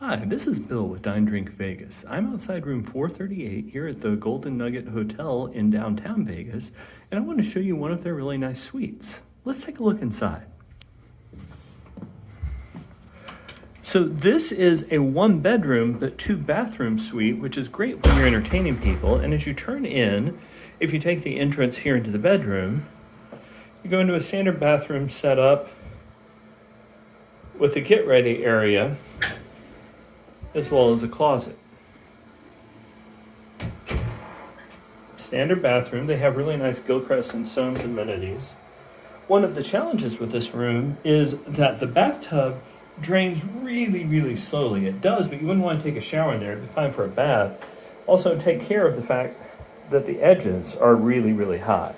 Hi, this is Bill with Dine Drink Vegas. I'm outside room 438 here at the Golden Nugget Hotel in downtown Vegas, and I want to show you one of their really nice suites. Let's take a look inside. So this is a one bedroom but two bathroom suite, which is great when you're entertaining people. And as you turn in, if you take the entrance here into the bedroom, you go into a standard bathroom setup with the get ready area, as well as a closet. Standard bathroom. They have really nice Gilchrist and Soames amenities. One of the challenges with this room is that the bathtub drains really slowly. It does, but you wouldn't want to take a shower in there. It'd be fine for a bath. Also, take care of the fact that the edges are really high.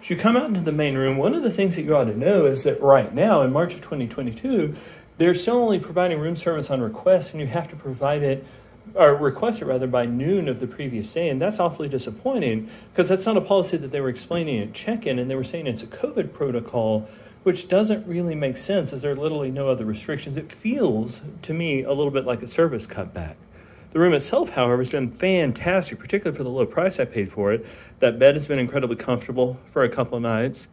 As you come out into the main room, one of the things that you ought to know is that right now, in March of 2022, they're still only providing room service on request, and you have to provide it, or request it rather, by noon of the previous day. And that's awfully disappointing because that's not a policy that they were explaining at check-in, and they were saying it's a COVID protocol, which doesn't really make sense as there are literally no other restrictions. It feels to me a little bit like a service cutback. The room itself, however, has been fantastic, particularly for the low price I paid for it. That bed has been incredibly comfortable for a couple of nights.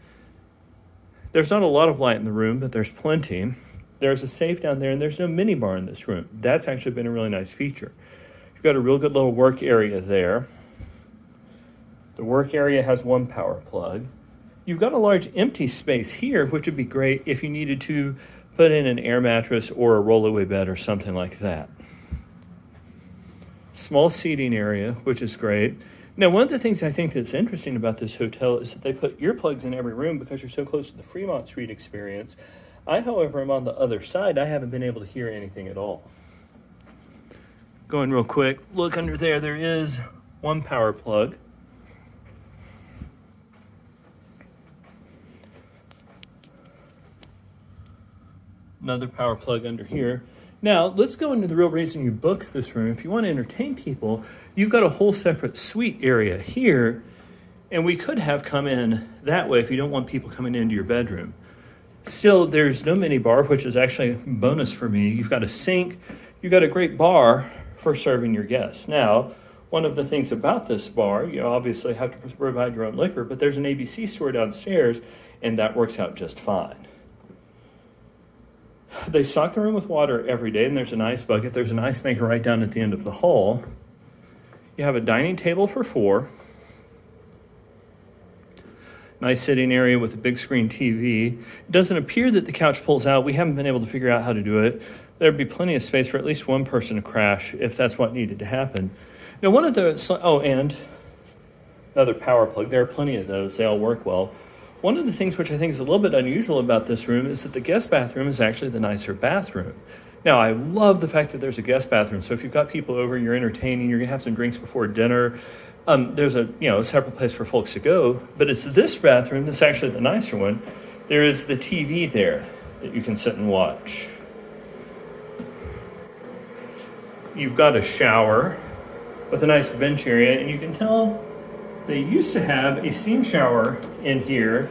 There's not a lot of light in the room, but there's plenty. There's a safe down there, and there's no minibar in this room. That's actually been a really nice feature. You've got a real good little work area there. The work area has one power plug. You've got a large empty space here, which would be great if you needed to put in an air mattress or a rollaway bed or something like that. Small seating area, which is great. Now, one of the things I think that's interesting about this hotel is that they put earplugs in every room because you're so close to the Fremont Street experience. I, however, am on the other side. I haven't been able to hear anything at all. Going real quick, look under there. There is one power plug. Another power plug under here. Now, let's go into the real reason you booked this room. If you want to entertain people, you've got a whole separate suite area here, and we could have come in that way if you don't want people coming into your bedroom. Still, there's no mini bar, which is actually a bonus for me. You've got a sink. You've got a great bar for serving your guests. Now, one of the things about this bar, you obviously have to provide your own liquor, but there's an ABC store downstairs, and that works out just fine. They stock the room with water every day, and there's an ice bucket. There's an ice maker right down at the end of the hall. You have a dining table for 4. Nice sitting area with a big screen TV. It doesn't appear that the couch pulls out. We haven't been able to figure out how to do it. There'd be plenty of space for at least one person to crash if that's what needed to happen. Now, one of the, and another power plug. There are plenty of those. They all work well. One of the things which I think is a little bit unusual about this room is that the guest bathroom is actually the nicer bathroom. Now, I love the fact that there's a guest bathroom. So if you've got people over, you're entertaining, you're gonna have some drinks before dinner, there's a separate place for folks to go. But it's this bathroom that's actually the nicer one. There is the TV there that you can sit and watch. You've got a shower with a nice bench area, and you can tell they used to have a steam shower in here.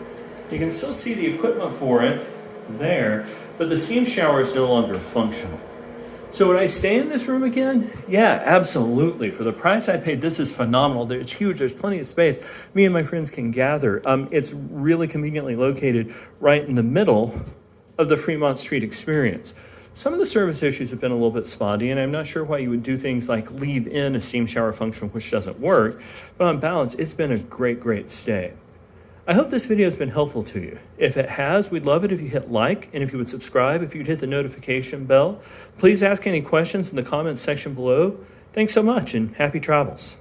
You can still see the equipment for it there, but the steam shower is no longer functional. So would I stay in this room again? Yeah, absolutely. For the price I paid, this is phenomenal. It's huge. There's plenty of space. Me and my friends can gather. It's really conveniently located right in the middle of the Fremont Street experience. Some of the service issues have been a little bit spotty, and I'm not sure why you would do things like leave in a steam shower function, which doesn't work. But on balance, it's been a great stay. I hope this video has been helpful to you. If it has, we'd love it if you hit like, and if you would subscribe, if you'd hit the notification bell. Please ask any questions in the comments section below. Thanks so much, and happy travels.